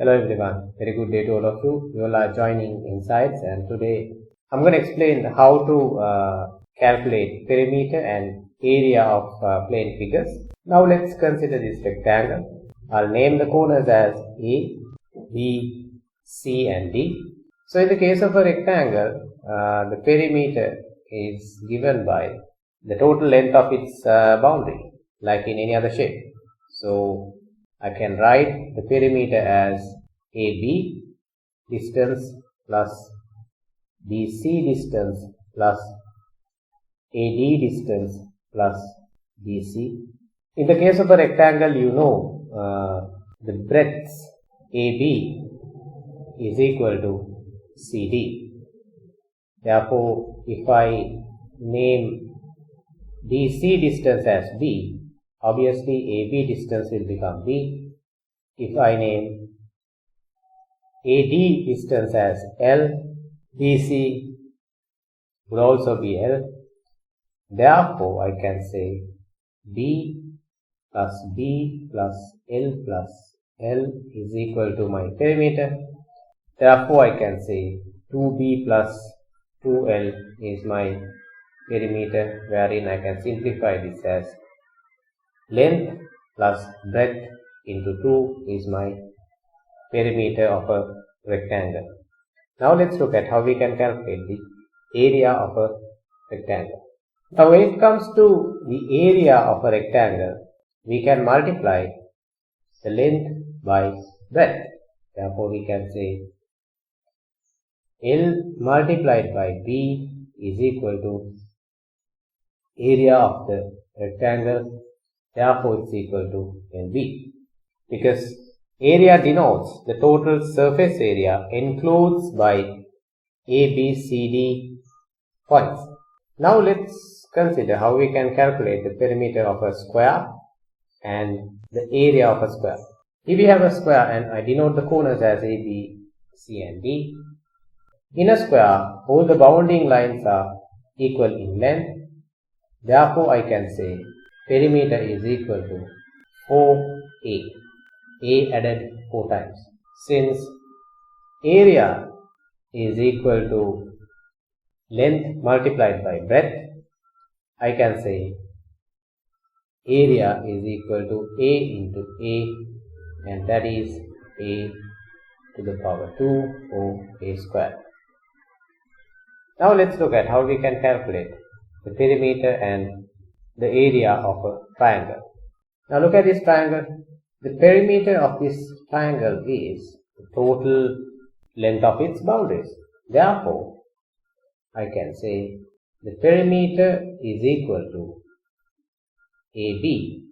Hello everyone, very good day to all of you. You all are joining Insights, and today I'm going to explain how to calculate perimeter and area of plane figures. Now let's consider this rectangle. I'll name the corners as A, B, C and D. So in the case of a rectangle, the perimeter is given by the total length of its boundary, like in any other shape. So I can write the perimeter as AB distance plus BC distance plus AD distance plus BC. In the case of a rectangle, you know the breadth AB is equal to CD. Therefore, if I name BC distance as B, obviously AB distance will become B. If I name AD distance as L, BC would also be L. Therefore, I can say B plus B plus L is equal to my perimeter. Therefore, I can say 2B plus 2L is my perimeter, wherein I can simplify this as length plus breadth into 2 is my perimeter of a rectangle. Now let's look at how we can calculate the area of a rectangle. Now when it comes to the area of a rectangle, we can multiply the length by breadth. Therefore we can say L multiplied by B is equal to area of the rectangle. Therefore it's equal to LB, because area denotes the total surface area enclosed by A, B, C, D points. Now let's consider how we can calculate the perimeter of a square and the area of a square. If we have a square and I denote the corners as A, B, C and D, in a square all the bounding lines are equal in length. Therefore I can say perimeter is equal to 4A. A added 4 times. Since area is equal to length multiplied by breadth, I can say area is equal to A into A, and that is A to the power 2 or A square. Now let's look at how we can calculate the perimeter and the area of a triangle. Now look at this triangle. The perimeter of this triangle is the total length of its boundaries. Therefore, I can say the perimeter is equal to AB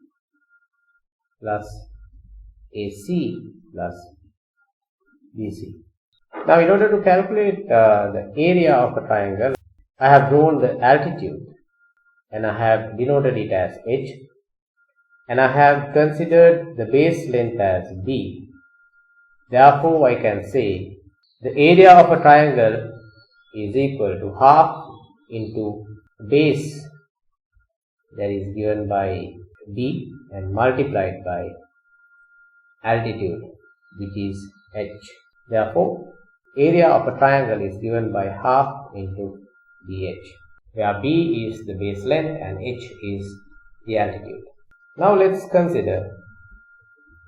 plus AC plus BC. Now, in order to calculate the area of a triangle, I have drawn the altitude and I have denoted it as H. And I have considered the base length as B. Therefore, I can say the area of a triangle is equal to half into base, that is given by B, and multiplied by altitude, which is H. Therefore, area of a triangle is given by half into BH, where B is the base length and H is the altitude. Now let's consider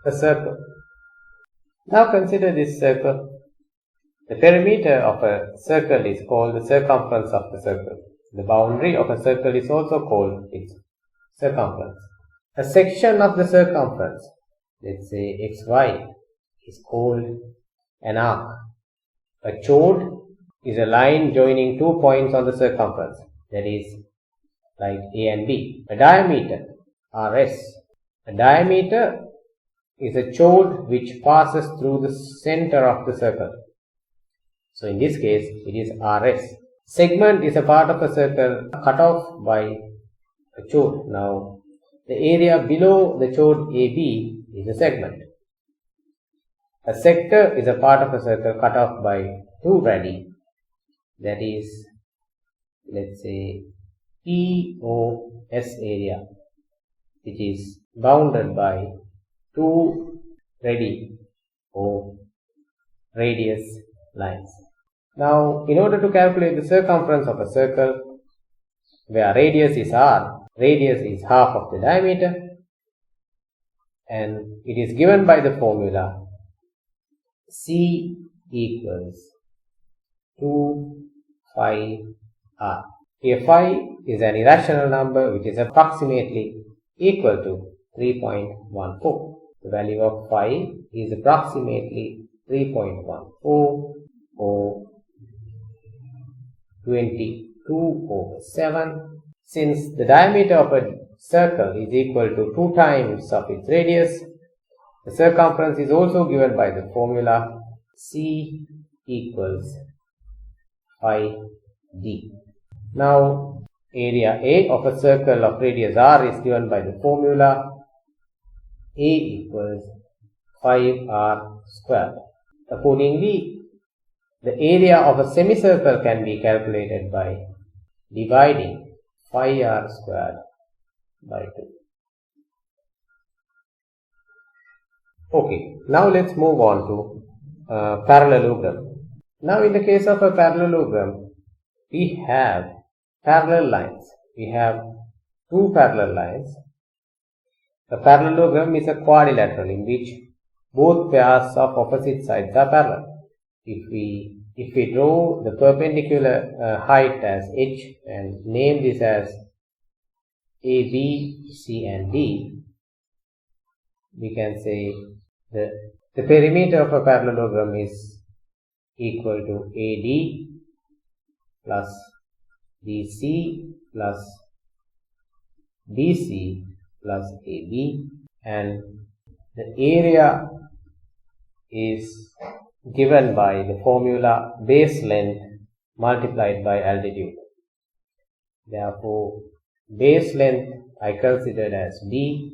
a circle. Now consider this circle. The perimeter of a circle is called the circumference of the circle. The boundary of a circle is also called its circumference. A section of the circumference, let's say XY, is called an arc. A chord is a line joining 2 points on the circumference, that is like A and B. A diameter, RS. A diameter is a chord which passes through the center of the circle. So in this case, it is RS. Segment is a part of a circle cut off by a chord. Now, the area below the chord AB is a segment. A sector is a part of a circle cut off by 2 radii. That is, let's say, EOS area, which is bounded by 2 radii or radius lines. Now, in order to calculate the circumference of a circle where radius is r, radius is half of the diameter, and it is given by the formula C equals 2 phi r. Here phi is an irrational number which is approximately equal to 3.14. The value of phi is approximately 3.14 or 22/7. Since the diameter of a circle is equal to 2 times of its radius, the circumference is also given by the formula C equals phi d. Now, area A of a circle of radius r is given by the formula A equals 5r squared. Accordingly, the area of a semicircle can be calculated by dividing 5r squared by 2. Okay, now let's move on to parallelogram. Now, in the case of a parallelogram, we have parallel lines. We have two parallel lines. A parallelogram is a quadrilateral in which both pairs of opposite sides are parallel. If we draw the perpendicular height as h and name this as A, B, C and D, we can say the perimeter of a parallelogram is equal to AD plus BC plus BC plus AB, and the area is given by the formula base length multiplied by altitude. Therefore, base length I considered as B,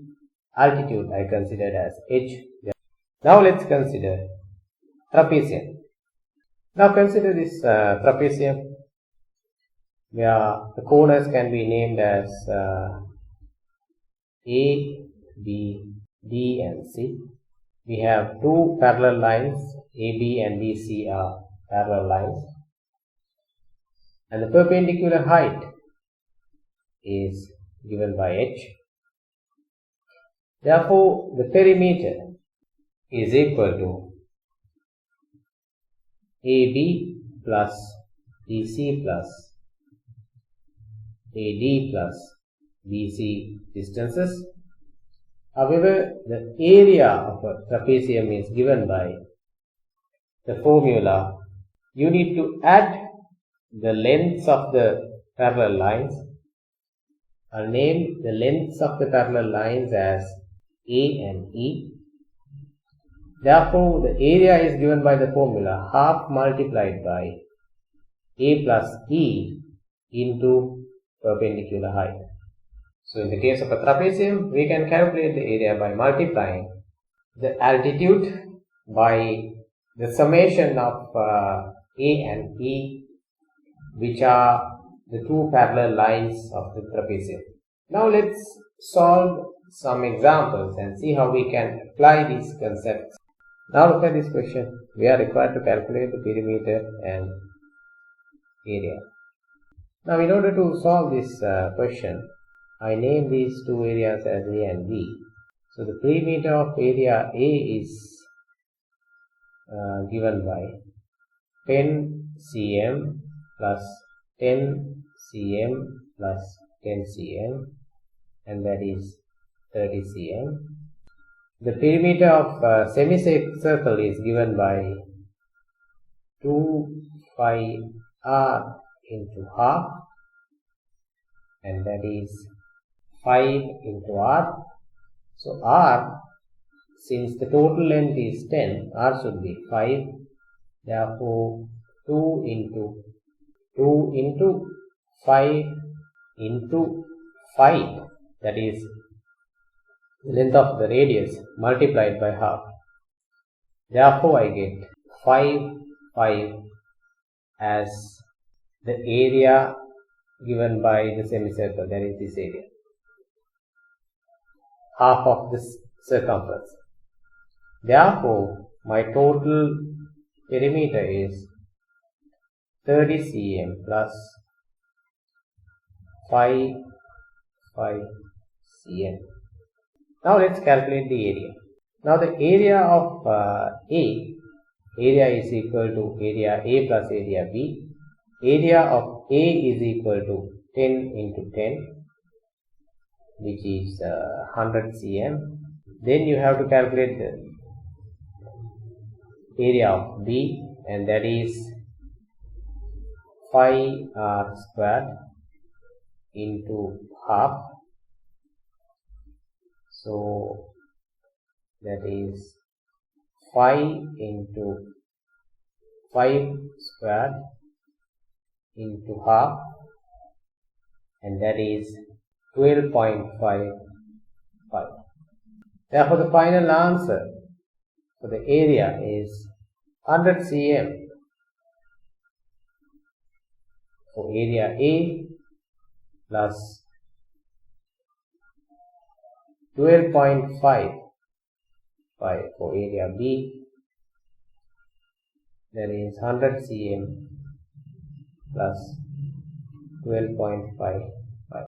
altitude I considered as H. Now let's consider trapezium. Now consider this trapezium where the corners can be named as A, B, D and C. We have two parallel lines, AB and BC are parallel lines, and the perpendicular height is given by h. Therefore, the perimeter is equal to AB plus BC plus AD plus BC distances. However, the area of a trapezium is given by the formula. You need to add the lengths of the parallel lines. I'll name the lengths of the parallel lines as A and E. Therefore, the area is given by the formula half multiplied by A plus E into perpendicular height. So, in the case of a trapezium, we can calculate the area by multiplying the altitude by the summation of A and E, which are the two parallel lines of the trapezium. Now, let's solve some examples and see how we can apply these concepts. Now, look at this question. We are required to calculate the perimeter and area. Now, in order to solve this question, I name these two areas as A and B. So, the perimeter of area A is given by 10 cm plus 10 cm plus 10 cm, and that is 30 cm. The perimeter of a semicircle is given by 2 phi r into half, and that is 5 into r. So r, since the total length is 10, r should be 5. Therefore, 2 into 5 into 5, that is the length of the radius multiplied by half. Therefore, I get 5 as the area given by the semicircle, that is this area, half of this circumference. Therefore, my total perimeter is 30 cm plus 5 cm. Now let's calculate the area. Now the area of area is equal to area A plus area B. Area of A is equal to 10 into 10, which is 100 cm. Then you have to calculate the area of B, and that is 5r squared into half. So that is 5 into 5 squared into half, and that is 12.55. Therefore, the final answer for the area is 100 cm for area A plus 12.55 for area B, that is 100 cm plus 12.5